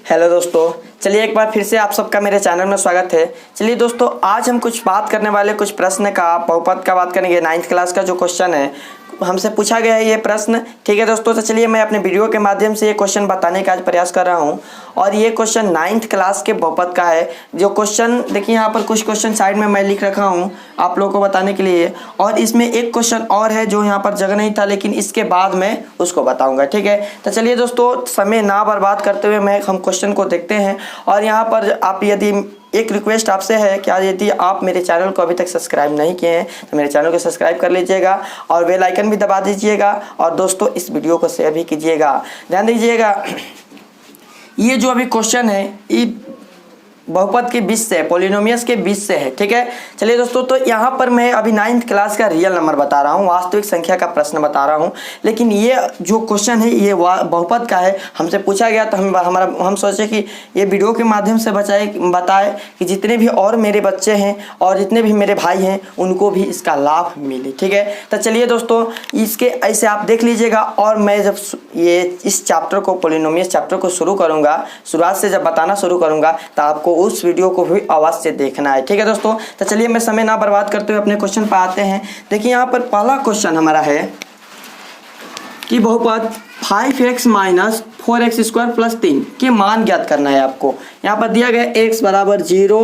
Hello दोस्तों, चलिए एक बार फिर से आप सबका मेरे चैनल में स्वागत है। चलिए दोस्तों, आज हम कुछ बात करने वाले कुछ प्रश्न का बहुपद का बात करेंगे। 9th क्लास का जो क्वेश्चन है हमसे पूछा गया है ये प्रश्न। ठीक है दोस्तों, तो चलिए मैं अपने वीडियो के माध्यम से ये क्वेश्चन बताने का आज प्रयास कर रहा हूँ। और ये क्वेश्चन 9th क्लास के बहुपद का है। जो क्वेश्चन देखिए यहाँ पर कुछ क्वेश्चन साइड में मैं लिख रखा हूँ आप लोगों को बताने के लिए। और इसमें एक क्वेश्चन और है जो यहाँ पर जगह नहीं था, लेकिन इसके बाद मैं उसको बताऊँगा। ठीक है, तो चलिए दोस्तों, समय ना बर्बाद करते हुए हम क्वेश्चन को देखते हैं। और यहाँ पर आप यदि एक रिक्वेस्ट आपसे है कि यदि आप मेरे चैनल को अभी तक सब्सक्राइब नहीं किए हैं तो मेरे चैनल को सब्सक्राइब कर लीजिएगा और बेल आइकन भी दबा दीजिएगा। और दोस्तों, इस वीडियो को शेयर भी कीजिएगा। ध्यान दीजिएगा, ये जो अभी क्वेश्चन है ये बहुपद के 20 से, पॉलिनोमियल्स के 20 से है। ठीक है, चलिए दोस्तों, तो यहाँ पर मैं अभी 9th क्लास का रियल नंबर बता रहा हूँ, वास्तविक संख्या का प्रश्न बता रहा हूँ। लेकिन ये जो क्वेश्चन है ये बहुपद का है, हमसे पूछा गया तो हम सोचे कि ये वीडियो के माध्यम से बताए कि जितने भी और मेरे बच्चे हैं और जितने भी मेरे भाई हैं उनको भी इसका लाभ मिले। ठीक है, तो चलिए दोस्तों, इसके ऐसे आप देख लीजिएगा। और मैं जब ये इस चैप्टर को, पॉलिनोमियल्स चैप्टर को शुरू करूँगा, शुरुआत से जब बताना शुरू करूँगा तो आपको उस वीडियो को भी आवाज़ से देखना है। ठीक है दोस्तों, तो चलिए मैं समय ना बर्बाद करते हुए अपने क्वेश्चन पर आते हैं। देखिए यहाँ पर पहला क्वेश्चन हमारा है कि बहुपद 5x माइनस 4x² प्लस 3 के मान ज्ञात करना है आपको। यहाँ पर दिया गया x बराबर 0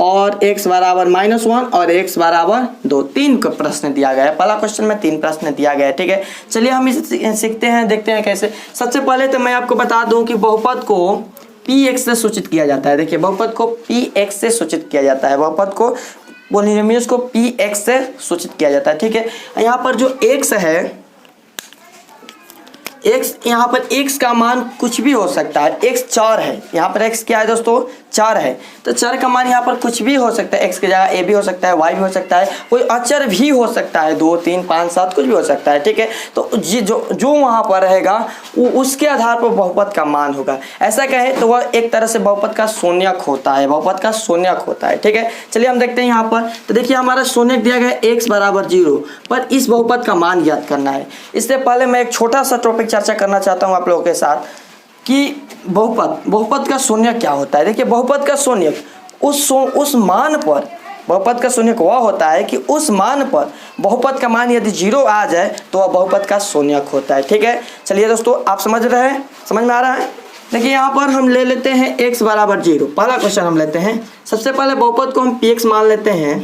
और x बराबर -1 और x बराबर 2, 3 का प्रश्न दिया गया है। पहला क्वेश्चन में 3 प्रश्न दिया गया है। ठीक है, चलिए हम इसे सीखते हैं, देखते हैं कैसे। सबसे पहले तो मैं आपको बता दूं कि बहुपद को px से सूचित किया जाता है। देखिए, बहुपद को px से सूचित किया जाता है, बहुपद को, पॉलिनोमियल्स को px से सूचित किया जाता है। ठीक है, यहाँ पर जो x है, x, यहाँ पर x का मान कुछ भी हो सकता है। x 4 है, यहाँ पर x क्या है दोस्तों, 4 है। तो 4 का मान यहाँ पर कुछ भी हो सकता है। x की जगह a भी हो सकता है, y भी हो सकता है, कोई अचर भी हो सकता है, 2, 3, 5, 7 कुछ भी हो सकता है। ठीक है, तो जो वहाँ पर रहेगा वो उसके आधार पर बहुपद का मान होगा। ऐसा कहे तो वह एक तरह से बहुपद का शून्यक होता है, बहुपद का शून्यक होता है। ठीक है, चलिए हम देखते हैं यहाँ पर। तो देखिए हमारा शून्यक दिया गया है x बराबर 0, पर इस बहुपद का मान ज्ञात करना है। इससे पहले मैं एक छोटा सा टॉपिक चर्चा करना चाहता हूँ आप लोगों के साथ कि बहुपद का शून्यक क्या होता है। देखिए, बहुपद का शून्यक उस मान पर, बहुपद का शून्यक वह होता है कि उस मान पर बहुपद का मान यदि 0 आ जाए तो वह बहुपद का शून्यक होता है। ठीक है, चलिए दोस्तों, आप समझ रहे हैं, समझ में आ रहा है। देखिए यहाँ पर हम ले लेते हैं x बराबर 0। पहला क्वेश्चन हम लेते हैं। सबसे पहले बहुपद को हम px मान लेते हैं।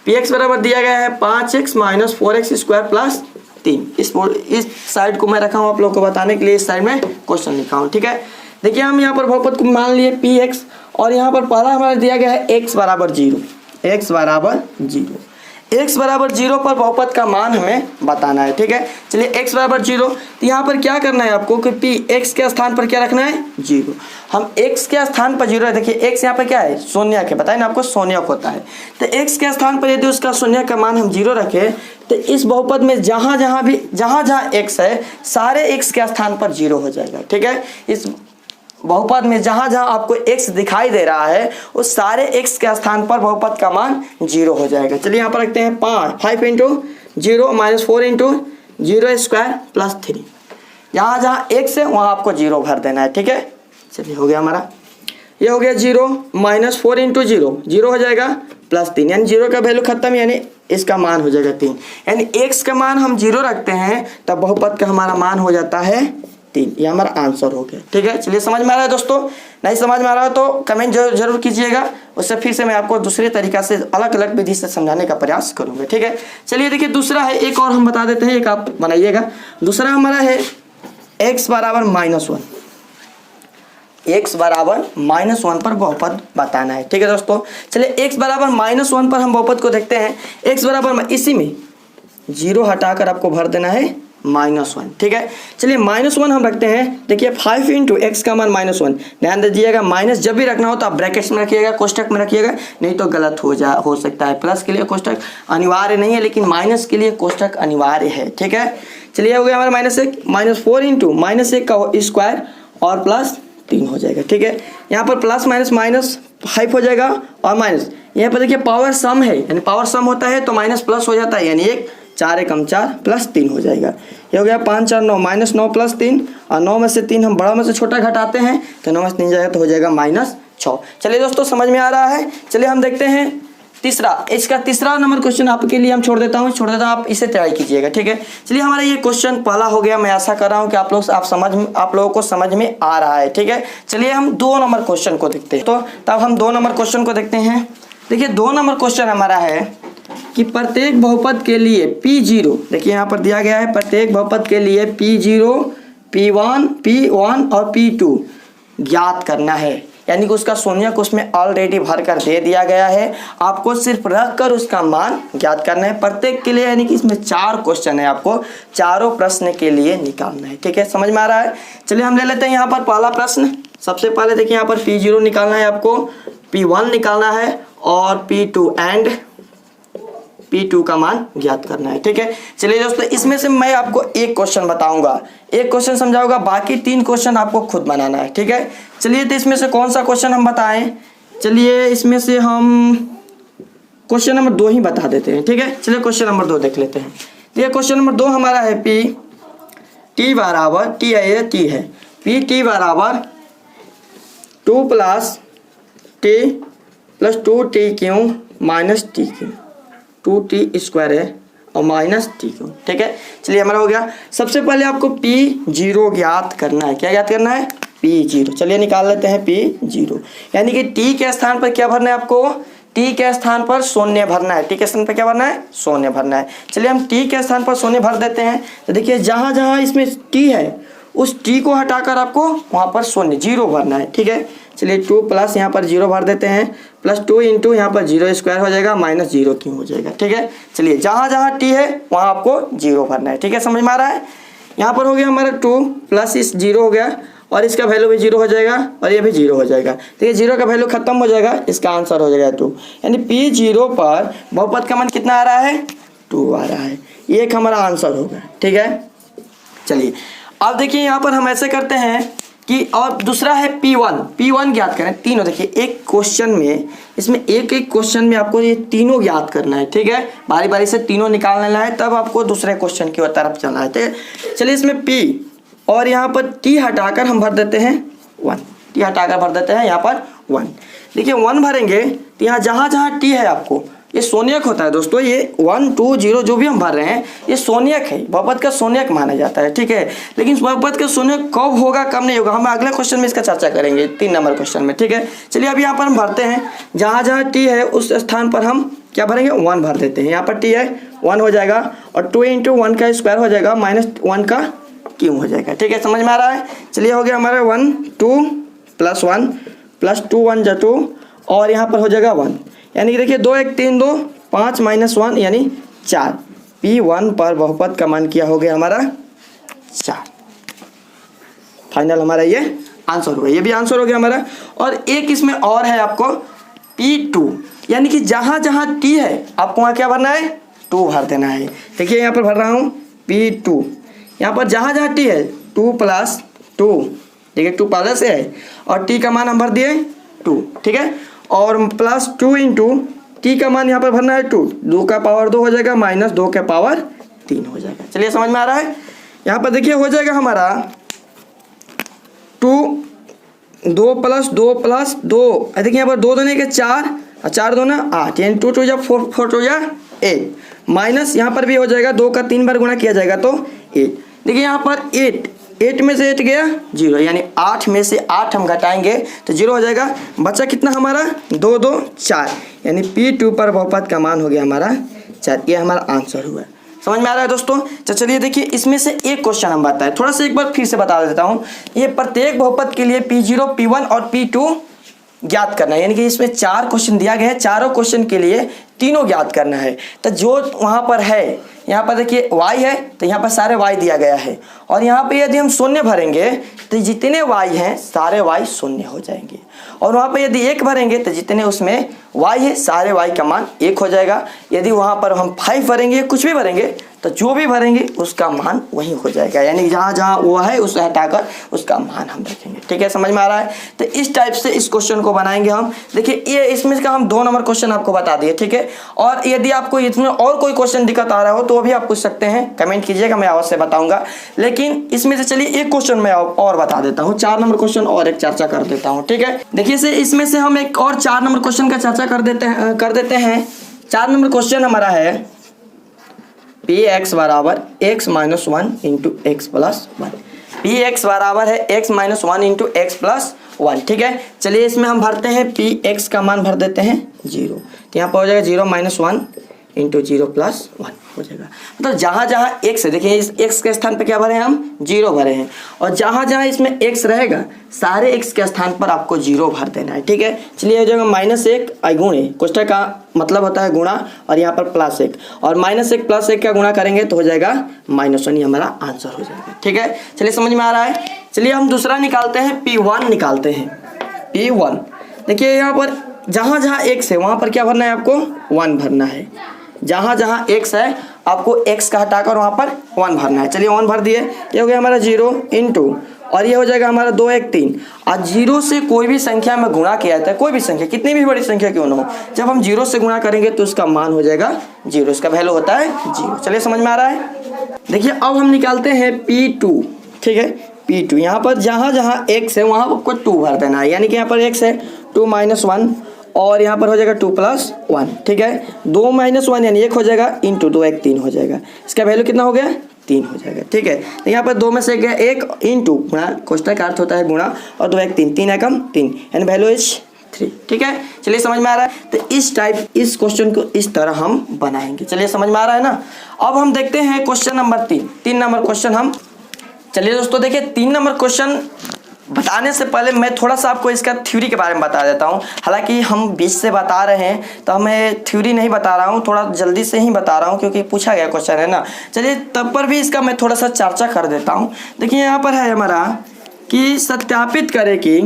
px बराबर दिया गया है 5x माइनस 4x² प्लस 3। इस साइड को मैं रखा हूँ आप लोगों को बताने के लिए, इस साइड में क्वेश्चन लिखा हूँ। ठीक है, देखिए हम यहाँ पर बहुपद को मान लिए px, और यहाँ पर पहला हमारा दिया गया है x बराबर 0। x बराबर 0, x बराबर 0 पर बहुपद का मान हमें बताना है। ठीक है, चलिए x बराबर 0, तो यहाँ पर क्या करना है आपको कि x के स्थान पर क्या रखना है, 0। हम x के स्थान पर 0 है। देखिए x यहाँ पर क्या है, शून्यक है, बताए ना आपको, शून्यक होता है। तो x के स्थान पर यदि उसका शून्यक का मान हम 0 रखें तो इस बहुपद में जहाँ जहाँ x है सारे x के स्थान पर 0 हो जाएगा। ठीक है, इस बहुपद में जहाँ जहाँ आपको x दिखाई दे रहा है उस सारे x के स्थान पर बहुपद का मान 0 हो जाएगा। चलिए यहाँ पर रखते हैं 5 इंटू 0 माइनस 4 इंटू 0² प्लस 3। जहाँ जहाँ x है वहाँ आपको 0 भर देना है। ठीक है, चलिए हो गया हमारा, ये हो गया 0 माइनस 4 इंटू 0 हो जाएगा प्लस 3, यानी 0 का वैल्यू खत्म, यानी इसका मान हो जाएगा 3। यानी x का मान हम 0 रखते हैं तब बहुपद का हमारा मान हो जाता है 3। ये हमारा आंसर हो गया। ठीक है, चलिए समझ में आ रहा है दोस्तों। नहीं समझ में आ रहा है तो कमेंट जरूर कीजिएगा, उससे फिर से मैं आपको दूसरे तरीका से अलग अलग विधि से समझाने का प्रयास करूंगा। ठीक है, चलिए देखिए दूसरा है, एक और हम बता देते हैं, एक आप बनाइएगा। दूसरा हमारा है x बराबर -1। x बराबर -1 पर बहुपद बताना है। ठीक है दोस्तों, चलिए x बराबर -1 पर हम बहुपद को देखते हैं। x बराबर, इसी में 0 हटाकर आपको भर देना है -1। ठीक है, चलिए -1 हम रखते हैं। देखिए 5 इंटू x का मान -1। ध्यान दीजिएगा, माइनस जब भी रखना हो तो आप ब्रैकेट्स में रखिएगा, कोष्टक में रखिएगा, नहीं तो गलत हो सकता है। प्लस के लिए कोष्टक अनिवार्य नहीं है, लेकिन माइनस के लिए कोष्टक अनिवार्य है। ठीक है, चलिए हो गया हमारा -1 माइनस 4 इंटू -1 का स्क्वायर और प्लस 3 हो जाएगा। ठीक है, यहाँ पर प्लस माइनस 5 हो जाएगा और माइनस, यहाँ पर देखिए पावर सम है, यानी पावर सम होता है तो माइनस प्लस हो जाता है, यानी 1 4 एकम 4 प्लस 3 हो जाएगा। ये हो गया 5 4 9 -9 + 3 और 9 में से 3 हम बड़ा में से छोटा घटाते हैं तो 9 में से 3 जाएगा तो हो जाएगा -6। चलिए दोस्तों समझ में आ रहा है। चलिए हम देखते हैं तीसरा, इसका तीसरा नंबर क्वेश्चन आपके लिए हम छोड़ देता हूँ, आप इसे तैयारी कीजिएगा, ठीक है। चलिए हमारा ये क्वेश्चन पहला हो गया। मैं आशा कर रहा हूँ कि आप लोगों को समझ में आ रहा है, ठीक है। चलिए हम 2 नंबर क्वेश्चन को देखते हैं। तो तब हम 2 नंबर क्वेश्चन को देखते हैं। देखिए 2 नंबर क्वेश्चन हमारा है कि प्रत्येक बहुपद के लिए P0, देखिए यहाँ पर दिया गया है प्रत्येक बहुपद के लिए P0, P1 और P2 ज्ञात करना है। यानी कि उसका शून्यक उसमें ऑलरेडी भर कर दे दिया गया है, आपको सिर्फ रख कर उसका मान ज्ञात करना है प्रत्येक के लिए। यानी कि इसमें 4 क्वेश्चन है, आपको चारों प्रश्न के लिए निकालना है, ठीक है। समझ में आ रहा है। चलिए हम ले लेते हैं यहाँ पर पहला प्रश्न। सबसे पहले देखिए यहाँ पर P0 निकालना है, आपको P1 निकालना है और P2 एंड P2 का मान ज्ञात करना है, ठीक है। चलिए दोस्तों इसमें से मैं आपको एक क्वेश्चन बताऊंगा, एक क्वेश्चन समझाऊंगा, बाकी 3 क्वेश्चन आपको खुद बनाना है, ठीक है। चलिए तो इसमें से कौन सा क्वेश्चन हम बताएं। चलिए इसमें से हम क्वेश्चन नंबर 2 ही बता देते हैं, ठीक है। चलिए क्वेश्चन नंबर 2 देख लेते हैं। तो ये क्वेश्चन नंबर 2 हमारा है P बराबर T है P बराबर 2 + T + 2T³ - T³ 2T² है और -T³, ठीक है। चलिए हमारा हो गया। सबसे पहले आपको P0 ज्ञात करना है। क्या ज्ञात करना है? P0। चलिए निकाल लेते हैं P0। यानी कि T के स्थान पर क्या भरना है आपको? T के स्थान पर शून्य भरना है। T के स्थान पर क्या भरना है? शून्य भरना है। चलिए हम T के स्थान पर शून्य भर देते हैं। तो देखिए जहाँ जहाँ इसमें T है उस T को हटाकर आपको वहाँ पर शून्य 0 भरना है, ठीक है। चलिए 2 + यहाँ पर 0 भर देते हैं +2 × यहाँ पर 0² हो जाएगा -0³ हो जाएगा, ठीक है। चलिए जहाँ जहाँ T है वहाँ आपको 0 भरना है, ठीक है। समझ में आ रहा है। यहाँ पर हो गया हमारा 2 + इस 0 हो गया और इसका वैल्यू भी 0 हो जाएगा और ये भी 0 हो जाएगा, ठीक है। 0 का वैल्यू खत्म हो जाएगा, इसका आंसर हो जाएगा 2। यानी P0 पर बहुपद का मान कितना आ रहा है? 2 आ रहा है। ये एक हमारा आंसर होगा, ठीक है। चलिए अब देखिए यहाँ पर हम ऐसे करते हैं कि और दूसरा है P1 ज्ञात करें। तीनों देखिए एक क्वेश्चन में, इसमें एक क्वेश्चन में आपको ये तीनों ज्ञात करना है, ठीक है। बारी बारी से तीनों निकाल लेना है, तब आपको दूसरे क्वेश्चन की तरफ चलना है, ठीक है। चलिए इसमें P और यहाँ पर T हटाकर हम भर देते हैं 1। T हटाकर भर देते हैं यहाँ पर 1। देखिए 1 भरेंगे तो यहाँ जहाँ जहाँ T है आपको ये शून्यक होता है दोस्तों। ये 1 2 0 जो भी हम भर रहे हैं ये शून्यक है, बहुपद का शून्यक माना जाता है, ठीक है। लेकिन इस बहुपद का शून्यक कब होगा कब नहीं होगा हम अगले क्वेश्चन में इसका चर्चा करेंगे, 3 नंबर क्वेश्चन में, ठीक है। चलिए अब यहाँ पर हम भरते हैं, जहाँ जहाँ T है उस स्थान पर हम क्या भरेंगे? 1 भर देते हैं। यहाँ पर T है 1 हो जाएगा और 2 × 1 का स्क्वायर हो जाएगा -1 का क्यों हो जाएगा, ठीक है। समझ में आ रहा है। चलिए हो गया हमारा 1 2 + 1 + 2 1 = 2 और यहाँ पर हो जाएगा 1। यानी कि देखिए 2 1 3 2 5 -1 यानी 4। P1 पर बहुपद का मान क्या हो गया हमारा? 4। फाइनल हमारा ये आंसर हो गया, ये भी आंसर हो गया हमारा। और एक इसमें और है आपको P2, यानी कि जहाँ जहाँ T है आपको वहाँ क्या भरना है? 2 भर देना है। देखिए यहाँ पर भर रहा हूँ P2। यहाँ पर जहाँ जहाँ T है 2 + 2, देखिए 2 पहले से है और T का मान हम भर दिए 2, ठीक है। और +2 × T का मान यहाँ पर भरना है 2। 2 का पावर 2 हो जाएगा -2 के पावर 3 हो जाएगा। चलिए समझ में आ रहा है। यहाँ पर देखिए हो जाएगा हमारा 2 + 2 + 2। देखिए यहाँ पर 2 दूनी के 4 और 4 दूना 8 यानी 2 2 = 4 4 2 = 8 माइनस यहाँ पर भी हो जाएगा 2 का 3 बार गुणा किया जाएगा तो 8। देखिए यहाँ पर 8 में से 8 गया 0, यानी 8 में से 8 हम घटाएंगे तो 0 हो जाएगा। बचा कितना हमारा? 2 2 4, यानी P2 पर बहुपद का मान हो गया हमारा 4। ये हमारा आंसर हुआ। समझ में आ रहा है दोस्तों। तो चलिए देखिए इसमें से एक क्वेश्चन हम बताएं, थोड़ा सा एक बार फिर से बता देता हूँ। ये प्रत्येक बहुपद के लिए P0 P1 और P2 ज्ञात करना है। यानी कि इसमें 4 क्वेश्चन दिया गया है, चारों क्वेश्चन के लिए तीनों ज्ञात करना है। तो जो वहाँ पर है, यहाँ पर देखिए y है तो यहाँ पर सारे y दिया गया है और यहाँ पे यदि हम शून्य भरेंगे तो जितने y हैं सारे y शून्य हो जाएंगे और वहाँ पर यदि 1 भरेंगे तो जितने उसमें y है सारे y का मान 1 हो जाएगा। यदि वहाँ पर हम 5 भरेंगे कुछ भी भरेंगे तो जो भी भरेंगे उसका मान वही हो जाएगा, यानी जहाँ जहाँ वो है उसे हटाकर उसका मान हम रखेंगे। ठीक है, समझ में आ रहा है। तो इस टाइप से इस क्वेश्चन को बनाएंगे हम। देखिए ये इसमें का हम 2 नंबर क्वेश्चन आपको बता दिए। ठीक है, और यदि आपको इसमें और कोई क्वेश्चन दिक्कत आ रहा हो तो वो भी आप पूछ सकते हैं, कमेंट कीजिएगा, मैं अवश्य बताऊंगा। लेकिन इसमें से चलिए एक क्वेश्चन मैं और बता देता हूँ, 4 नंबर क्वेश्चन और एक चर्चा कर देता हूँ। ठीक है, देखिए इसमें से हम एक और 4 नंबर क्वेश्चन का चर्चा कर देते हैं। 4 नंबर क्वेश्चन हमारा है पी एक्स बराबर x minus 1 into x plus 1। P x बराबर है x minus 1 into x plus 1। ठीक है, चलिए इसमें हम भरते हैं पी एक्स का मान भर देते हैं 0, तो यहाँ पर हो जाएगा 0 माइनस 1 इंटू 0 प्लस 1 हो जाएगा। मतलब जहाँ जहाँ एक्स है, देखिए इस एक्स के स्थान पर क्या भरे हैं हम 0 भरे हैं, और जहाँ जहाँ इसमें एक्स रहेगा सारे एक्स के स्थान पर आपको 0 भर देना है। ठीक है, चलिए हो जाएगा -1 गुणे, कोष्ठक का मतलब होता है गुणा, और यहाँ पर +1, और -1 + 1 का गुणा करेंगे तो हो जाएगा -1, ये हमारा आंसर हो जाएगा। ठीक है, चलिए समझ में आ रहा है। चलिए हम दूसरा निकालते हैं, P1 निकालते हैं। P1 देखिए यहाँ पर जहाँ जहाँ एक्स है वहाँ पर क्या भरना है आपको 1 भरना है, जहाँ जहाँ एक्स है आपको एक्स का हटाकर वहाँ पर 1 भरना है। चलिए 1 भर दिए, ये हो गया हमारा 0 इंटू, और ये हो जाएगा हमारा 2 1 3। और 0 से कोई भी संख्या में गुणा किया जाता है, कोई भी संख्या कितनी भी बड़ी संख्या क्यों ना हो, जब हम 0 से गुणा करेंगे तो उसका मान हो जाएगा 0, इसका वैल्यू होता है 0। चलिए समझ में आ रहा है। देखिए अब हम निकालते हैं P2। ठीक है, P2 यहाँ पर जहाँ जहाँ एक्स है वहाँ आपको 2 भर देना है, यानी कि यहाँ पर एक्स है 2 माइनस 1, और यहाँ पर हो जाएगा 2 प्लस 1। ठीक है, 2 माइनस 1 यानी 1 हो जाएगा, इंटू 2 1 3 हो जाएगा, इसका वैल्यू कितना हो गया 3 हो जाएगा। ठीक है, तो यहाँ पर 2 में से गया 1 इंटू गुणा, कोष्ठक का अर्थ होता है गुणा, और 2 1 3, 3 एकम 3, यानी वैल्यू इज 3। ठीक है, चलिए समझ में आ रहा है। तो इस टाइप इस क्वेश्चन को इस तरह हम बनाएंगे। चलिए समझ में आ रहा है ना। अब हम देखते हैं क्वेश्चन नंबर 3 नंबर क्वेश्चन हम। चलिए दोस्तों देखिए 3 नंबर क्वेश्चन बताने से पहले मैं थोड़ा सा आपको इसका थ्योरी के बारे में बता देता हूँ। हालांकि हम बीच से बता रहे हैं तो मैं थ्योरी नहीं बता रहा हूँ, थोड़ा जल्दी से ही बता रहा हूँ क्योंकि पूछा गया क्वेश्चन है ना। चलिए तब पर भी इसका मैं थोड़ा सा चर्चा कर देता हूँ। देखिए यहाँ पर है हमारा कि सत्यापित करें कि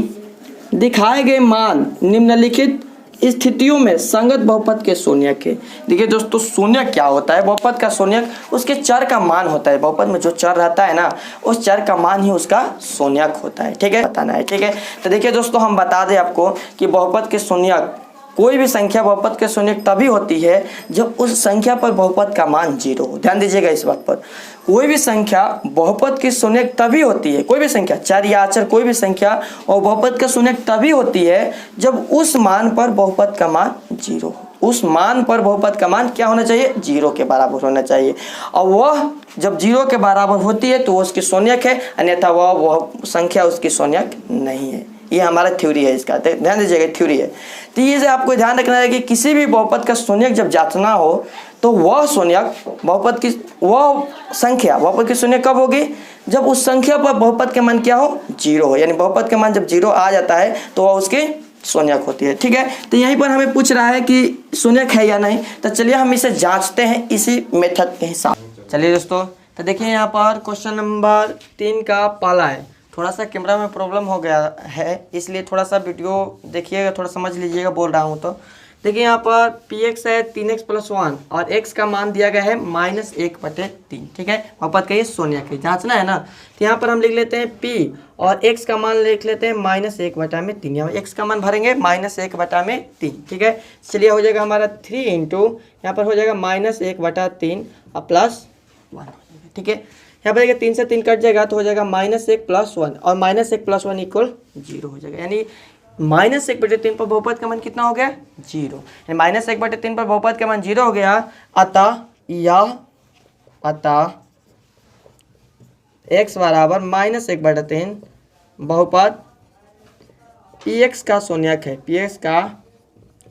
दिखाए गए मान निम्नलिखित स्थितियों में संगत बहुपद के शून्यक है। देखिए दोस्तों शून्यक क्या होता है, बहुपद का शून्यक उसके चर का मान होता है। बहुपद में जो चर रहता है ना उस चर का मान ही उसका शून्यक होता है। ठीक है, बताना है। ठीक है, तो देखिए दोस्तों हम बता दें आपको कि बहुपद के शून्यक, कोई भी संख्या बहुपद के शून्यक तभी होती है जब उस संख्या पर बहुपद का मान 0 हो। ध्यान दीजिएगा इस बात पर। कोई भी संख्या बहुपद की शून्यक तभी होती है, कोई भी संख्या चर या अचर कोई भी संख्या और बहुपद का शून्यक तभी होती है जब उस मान पर बहुपद का मान 0 हो। उस मान पर बहुपद का मान क्या होना चाहिए 0 के बराबर होना चाहिए, और वह जब 0 के बराबर होती है तो वो उसकी शून्यक है, अन्यथा वह संख्या उसकी शून्यक नहीं है। ये हमारा थ्योरी है, इसका ध्यान दीजिएगा थ्योरी है। तो ये से आपको ध्यान रखना है कि किसी भी बहुपद का शून्यक जब जांचना हो तो वह शून्यक बहुपद की वह संख्या बहुपद की शून्यक कब होगी जब उस संख्या पर बहुपद के मान क्या हो 0 हो, यानी बहुपद के मान जब 0 आ जाता है तो वह उसकी शून्यक होती है। ठीक है, तो यहीं पर हमें पूछ रहा है कि शून्यक है या नहीं, तो चलिए हम इसे जांचते हैं इसी मेथड के हिसाब। चलिए दोस्तों तो देखिए यहाँ पर क्वेश्चन नंबर 3 का पहला है। थोड़ा सा कैमरा में प्रॉब्लम हो गया है इसलिए थोड़ा सा वीडियो देखिएगा, थोड़ा समझ लीजिएगा बोल रहा हूँ तो। देखिए यहाँ पर px है 3x + 1 और x का मान दिया गया है -1/3। ठीक है, बहुपद का ये शून्यक है, जांचना है ना। तो यहाँ पर हम लिख लेते हैं p और x का मान लिख लेते हैं -1/3। यहाँ x का मान भरेंगे -1/3। ठीक है, चलिए हो जाएगा हमारा 3 इंटू यहाँ पर हो जाएगा -1/3 और +1। ठीक है, यहाँ पर 3 से 3 कट जाएगा तो हो जाएगा -1 + 1 और -1 + 1 = 0 हो जाएगा, यानी -1/3 पर बहुपद का मान कितना हो गया 0, यानी -1/3 पर बहुपद का मान 0 हो गया। अतः x बराबर -1/3 बहुपद px का शून्यक है, px का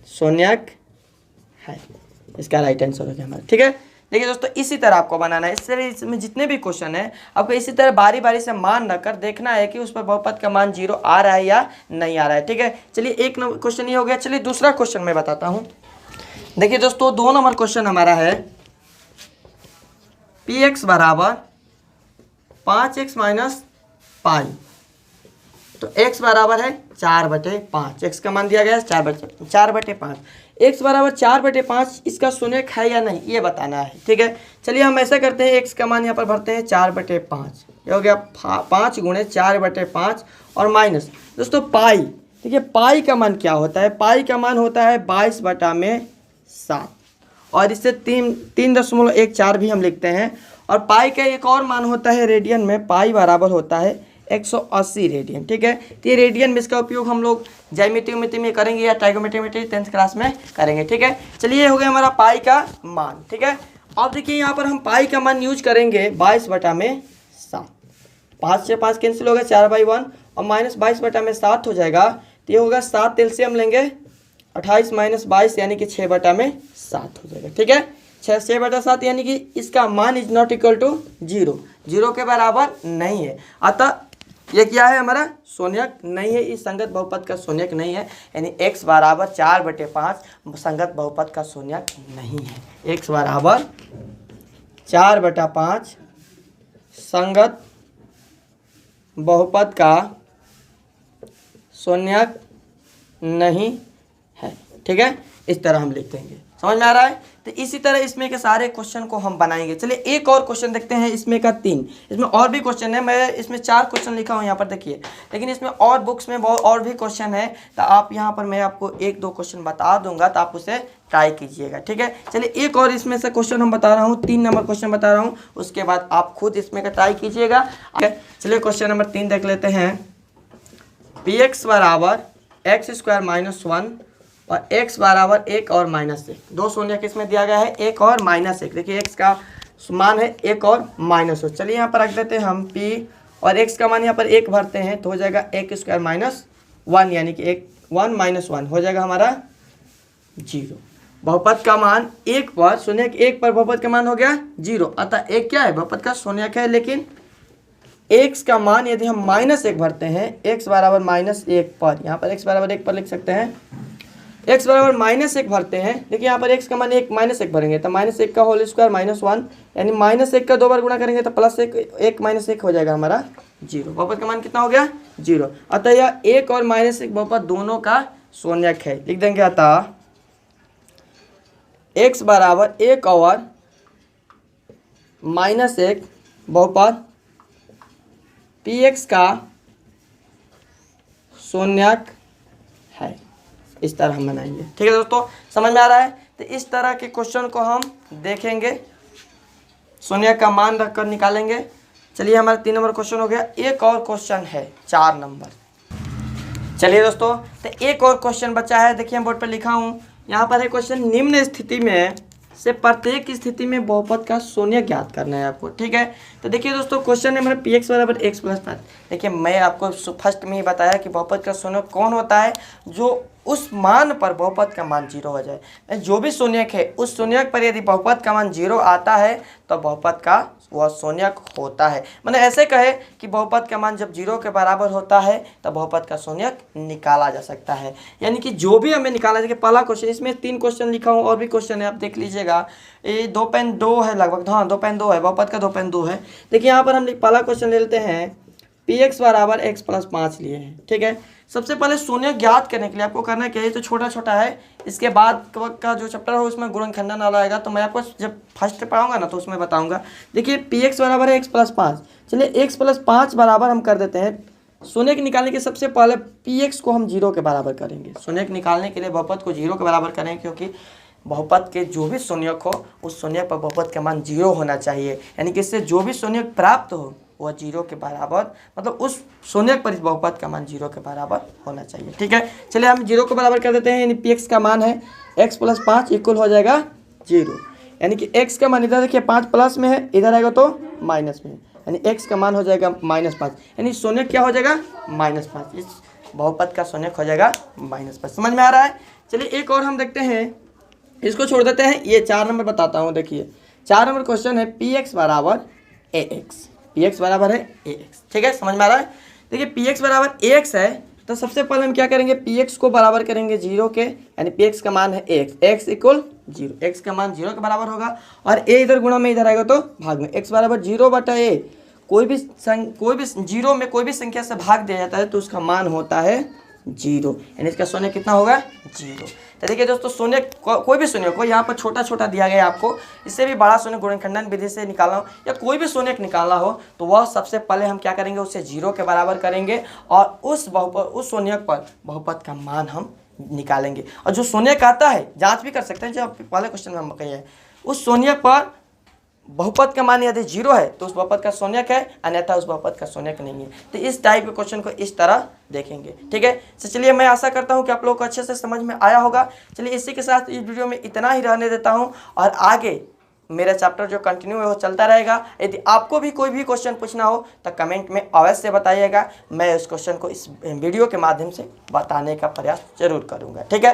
शून्यक है, इसका राइट आंसर हो गया हमारा। ठीक है, देखिए दोस्तों इसी तरह आपको बनाना है। इसमें जितने भी क्वेश्चन है आपको इसी तरह बारी बारी से मान रखकर देखना है कि उस पर बहुपद का मान 0 आ रहा है या नहीं आ रहा है। ठीक है, चलिए एक क्वेश्चन ये हो गया। चलिए दूसरा क्वेश्चन मैं बताता हूँ। देखिए दोस्तों 2 नंबर क्वेश्चन हमारा है px बराबर 5x - π। तो x बराबर है 4/5। x का मान दिया गया है 4/5। x बराबर 4/5 इसका शून्यक है या नहीं ये बताना है। ठीक है, चलिए हम ऐसा करते हैं, x का मान यहाँ पर भरते हैं 4/5। ये हो गया 5 × 4/5 और माइनस दोस्तों पाई। देखिए पाई का मान क्या होता है, पाई का मान होता है 22/7 और इससे 3.14 भी हम लिखते हैं। और पाई का एक और मान होता है रेडियन में, पाई बराबर होता है 180 रेडियन। ठीक है, तो ये रेडियन में इसका उपयोग हम लोग ज्यामिति में करेंगे या ट्राइगोनोमेट्री में 10th क्लास में करेंगे। ठीक है, चलिए ये हो गया हमारा पाई का मान। ठीक है, अब देखिए यहाँ पर हम पाई का मान यूज करेंगे 22/7। 5 से 5 कैंसिल होगा, 4/1 और माइनस 22/7 हो जाएगा। तो ये होगा 7 एलसीएम लेंगे 28 - 22 यानी कि 6/7 हो जाएगा। ठीक है, 6/7 यानी कि इसका मान इज नॉट इक्वल टू 0, 0 के बराबर नहीं है। अतः ये क्या है, हमारा शून्यक नहीं है, इस संगत बहुपद का शून्यक नहीं है। यानी x बराबर 4/5 संगत बहुपद का शून्यक नहीं है। x बराबर 4/5 संगत बहुपद का शून्यक नहीं है। ठीक है, इस तरह हम लिख देंगे। समझ में आ रहा है? तो इसी तरह इसमें के सारे क्वेश्चन को हम बनाएंगे। चलिए एक और क्वेश्चन देखते हैं, इसमें का 3। इसमें और भी क्वेश्चन है, मैं इसमें 4 क्वेश्चन लिखा हूँ यहाँ पर देखिए, लेकिन इसमें और बुक्स में बहुत और भी क्वेश्चन है। तो आप यहाँ पर मैं आपको 1-2 क्वेश्चन बता दूंगा, तो आप उसे ट्राई कीजिएगा। ठीक है, चलिए एक और इसमें से क्वेश्चन हम बता रहा हूँ, 3 नंबर क्वेश्चन बता रहा हूँ, उसके बाद आप खुद इसमें का ट्राई कीजिएगा। चलिए क्वेश्चन नंबर 3 देख लेते हैं। px बराबर x² - 1 और x बराबर 1 और -1। दो शून्यक इसमें दिया गया है, 1 और -1। देखिए x का मान है 1 और -1। चलिए यहाँ पर रख देते हैं हम p और x का मान यहाँ पर 1 भरते हैं तो हो जाएगा 1² - 1 यानी कि 1 - 1 हो जाएगा हमारा 0। बहुपद का मान 1 पर, शून्यक 1 पर बहुपद का मान हो गया 0। अतः 1 क्या है, बहुपद का शून्यक है। लेकिन x का मान यदि हम -1 भरते हैं, x बराबर -1 पर, यहाँ पर x बराबर 1 पर लिख सकते हैं, x बराबर -1 भरते हैं। देखिए यहाँ पर x का मान 1 -1 भरेंगे तो -1 का होल स्क्वायर -1 यानी -1 का 2 बार गुणा करेंगे तो +1 1 - 1 हो जाएगा हमारा 0। बहुपद का मान कितना हो गया 0। अतः यह 1 और -1 बहुपद दोनों का शून्यक है। लिख देंगे अतः x बराबर 1 और -1 बहुपद px का शून्यक है। इस तरह हम बनाएंगे। ठीक है दोस्तों, समझ में आ रहा है? तो इस तरह के क्वेश्चन को हम देखेंगे, शून्यक का मान रखकर निकालेंगे। चलिए हमारा 3 नंबर क्वेश्चन हो गया। एक और क्वेश्चन है 4 नंबर। चलिए दोस्तों, तो एक और क्वेश्चन बचा है। देखिए हम बोर्ड पर लिखा हूँ, यहाँ पर है क्वेश्चन, निम्न स्थिति में से प्रत्येक स्थिति में बहुपद का शून्यक ज्ञात करना है आपको। ठीक है, तो देखिए दोस्तों क्वेश्चन है हमारा px बराबर x + 5। देखिए मैं आपको फर्स्ट में ही बताया कि बहुपद का शून्यक कौन होता है, जो उस मान पर बहुपद का मान 0 हो जाए। जो भी शून्यक है उस शून्यक पर यदि बहुपद का मान 0 आता है तो बहुपद का वह शून्यक होता है। मैंने ऐसे कहे कि बहुपद का मान जब 0 के बराबर होता है तो बहुपद का शून्यक निकाला जा सकता है। यानी कि जो भी हमें निकाला जाए, पहला क्वेश्चन, इसमें 3 क्वेश्चन लिखा हूँ, और भी क्वेश्चन है आप देख लीजिएगा। ये 2.2 है लगभग, हाँ 2.2 है, बहुपद का 2.2 है। देखिए यहाँ पर हम पहला क्वेश्चन ले लेते हैं, px बराबर x + 5 लिए हैं। ठीक है, सबसे पहले शून्यक ज्ञात करने के लिए आपको करना क्या है, तो छोटा छोटा है, इसके बाद का जो चैप्टर हो उसमें गुणनखंडन वाला आएगा, तो मैं आपको जब फर्स्ट पढ़ाऊंगा ना तो उसमें बताऊंगा। देखिए px बराबर है x + 5। चलिए x + 5 बराबर हम कर देते हैं, शून्यक निकालने के सबसे पहले px को हम 0 के बराबर करेंगे। शून्यक निकालने के लिए बहुपद को 0 के बराबर करेंगे, क्योंकि बहुपद के जो भी शून्यक हो उस शून्यक पर बहुपद का मान 0 होना चाहिए। यानी कि इससे जो भी शून्यक प्राप्त हो वह 0 के बराबर, मतलब उस शून्यक पर इस बहुपद का मान 0 के बराबर होना चाहिए। ठीक है, चलिए हम 0 के बराबर कर देते हैं। यानी px का मान है x + 5 इक्वल हो जाएगा 0। यानी कि x का मान इधर देखिए 5 प्लस में है, इधर आएगा तो माइनस में, यानी x का मान हो जाएगा -5। यानी शून्यक क्या हो जाएगा -5, इस बहुपद का शून्यक हो जाएगा -5। समझ में आ रहा है? चलिए एक और हम देखते हैं, इसको छोड़ देते हैं, ये 4 नंबर बताता हूँ। देखिए 4 नंबर क्वेश्चन है, px बराबर ax, px बराबर है ax। ठीक है, समझ में आ रहा है? देखिए px बराबर ax है, तो सबसे पहले हम क्या करेंगे, px को बराबर करेंगे 0 के, यानी px का मान है ax, x = 0, x का मान 0 के बराबर होगा, और a इधर गुणा में इधर आएगा तो भाग में, x बराबर 0/a कोई भी जीरो में कोई भी संख्या से भाग दिया जाता है तो उसका मान होता है जीरो, यानी इसका शून्य कितना होगा, जीरो। तो देखिए दोस्तों, शून्य कोई भी शून्य को यहाँ पर छोटा छोटा दिया गया है आपको, इससे भी बड़ा शून्य गुणनखंडन विधि से निकालना हो या कोई भी शून्य निकालना हो तो वह सबसे पहले हम क्या करेंगे, उसे जीरो के बराबर करेंगे और उस शून्य पर बहुपद का मान हम निकालेंगे। और जो शून्य आता है, जांच भी कर सकते हैं, जो पहले क्वेश्चन में हम कहे हैं, उस शून्य पर बहुपद का मान यदि जीरो है तो उस बहुपद का शून्यक है, अन्यथा उस बहुपद का शून्यक नहीं है। तो इस टाइप के क्वेश्चन को इस तरह देखेंगे, ठीक है। तो चलिए, मैं आशा करता हूं कि आप लोगों को अच्छे से समझ में आया होगा। चलिए, इसी के साथ इस वीडियो में इतना ही रहने देता हूं और आगे मेरा चैप्टर जो कंटिन्यू है वो चलता रहेगा। यदि आपको भी कोई भी क्वेश्चन पूछना हो तो कमेंट में अवश्य बताइएगा, मैं उस क्वेश्चन को इस वीडियो के माध्यम से बताने का प्रयास जरूर करूँगा, ठीक है।